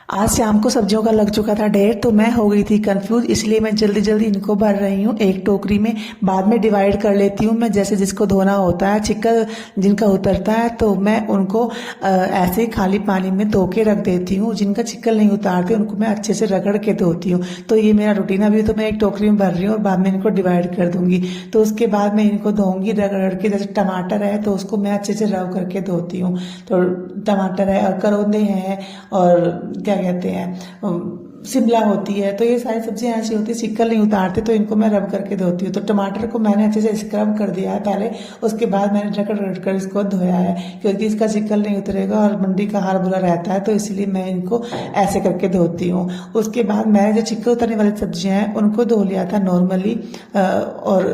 आज शाम को सब्जियों का लग चुका था ढेर, तो मैं हो गई थी कंफ्यूज। इसलिए मैं जल्दी जल्दी इनको भर रही हूँ एक टोकरी में। बाद में डिवाइड कर लेती हूँ मैं, जैसे जिसको धोना होता है, छिक्कर जिनका उतरता है तो मैं उनको ऐसे ही खाली पानी में धो के रख देती हूँ। जिनका छिक्कल नहीं उतारते उनको मैं अच्छे से रगड़ के धोती हूँ। तो ये मेरा रूटीन अभी तो मैं एक टोकरी में भर रही हूँ और बाद में इनको डिवाइड कर दूंगी। तो उसके बाद मैं इनको धोऊंगी रगड़ के। जैसे टमाटर है तो उसको मैं अच्छे से रब करके धोती हूँ। तो टमाटर है और करौंदे हैं और क्या कहते हैं शिमला होती है, तो ये सारी सब्जियां ऐसी होती है छिक्कल नहीं उतारते, तो इनको मैं रब करके धोती हूँ। तो टमाटर को मैंने अच्छे से स्क्रब कर दिया है पहले, उसके बाद मैंने रगड़ रगड़ कर इसको धोया है, क्योंकि इसका छिक्कल नहीं उतरेगा और मंडी का हाल बुरा रहता है, तो इसलिए मैं इनको ऐसे करके धोती हूँ। उसके बाद मैंने जो छिक्कल उतरने वाली सब्जियां हैं उनको धो लिया था नॉर्मली। और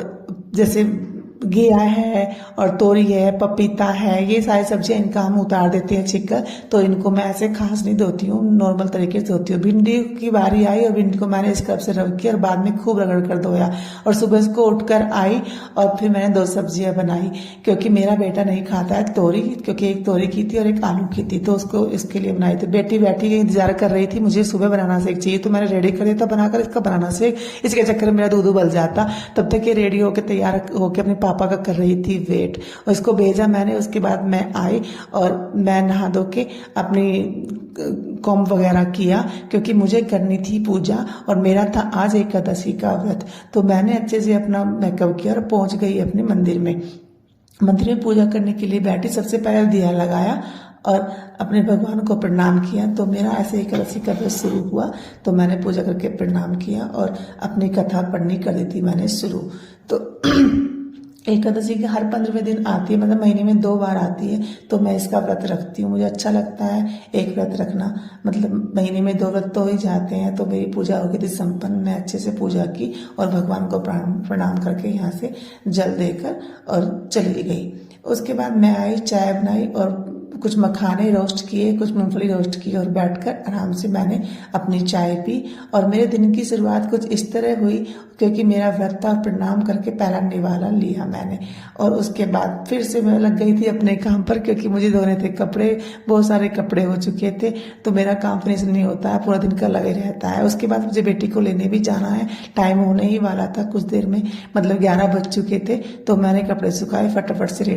जैसे घिया है और तोरी है, पपीता है, ये सारी सब्जियां इनका हम उतार देते हैं छिक्कर। तो इनको मैं ऐसे खास नहीं धोती हूँ, नॉर्मल तरीके से धोती हूँ। भिंडी की बारी आई और भिंडी को मैंने स्क्रब से रब किया और बाद में खूब रगड़ कर धोया। और सुबह उसको उठकर आई और फिर मैंने दो सब्जियां बनाई, क्योंकि मेरा बेटा नहीं खाता है तोरी, क्योंकि एक तोरी की थी और एक आलू की थी, तो उसको इसके लिए बनाई थी। बेटी बैठी इंतजार कर रही थी, मुझे सुबह बनाना सेक चाहिए, तो मैंने रेडी कर दिया था बनाकर इसका बनाना सेक। इसके चक्कर में मेरा दूध उबल जाता, तब तक ये रेडी होकर तैयार होकर अपने पापा का कर रही थी वेट, और इसको भेजा मैंने। उसके बाद मैं आई और मैं नहा धो के अपनी कॉम्ब वगैरह किया, क्योंकि मुझे करनी थी पूजा और मेरा था आज एकादशी का व्रत। तो मैंने अच्छे से अपना मेकअप किया और पहुंच गई अपने मंदिर में। मंदिर में पूजा करने के लिए बैठी, सबसे पहले दिया लगाया और अपने भगवान को प्रणाम किया। तो मेरा ऐसे एकादशी का व्रत शुरू हुआ, तो मैंने पूजा करके प्रणाम किया और अपनी कथा पढ़नी कर दी थी मैंने शुरू। तो एकादशी के हर 15वें दिन आती है, मतलब महीने में 2 बार आती है, तो मैं इसका व्रत रखती हूँ। मुझे अच्छा लगता है एक व्रत रखना, मतलब महीने में 2 व्रत तो हो ही जाते हैं। तो मेरी पूजा हो गई थी संपन्न, मैं अच्छे से पूजा की और भगवान को प्रणाम करके यहाँ से जल देकर और चली गई। उसके बाद मैं आई, चाय बनाई और कुछ मखाने रोस्ट किए, कुछ मूंगफली रोस्ट की और बैठकर आराम से मैंने अपनी चाय पी। और मेरे दिन की शुरुआत कुछ इस तरह हुई, क्योंकि मेरा व्रत था, प्रणाम करके पहला निवाला लिया मैंने। और उसके बाद फिर से मैं लग गई थी अपने काम पर, क्योंकि मुझे धोने थे कपड़े, बहुत सारे कपड़े हो चुके थे, तो मेरा काम फिनिश नहीं होता है, पूरा दिन का लगे रहता है। उसके बाद मुझे बेटी को लेने भी जाना है, टाइम होने ही वाला था कुछ देर में, मतलब 11 बज चुके थे। तो मैंने कपड़े सुखाए, फटाफट से रेडी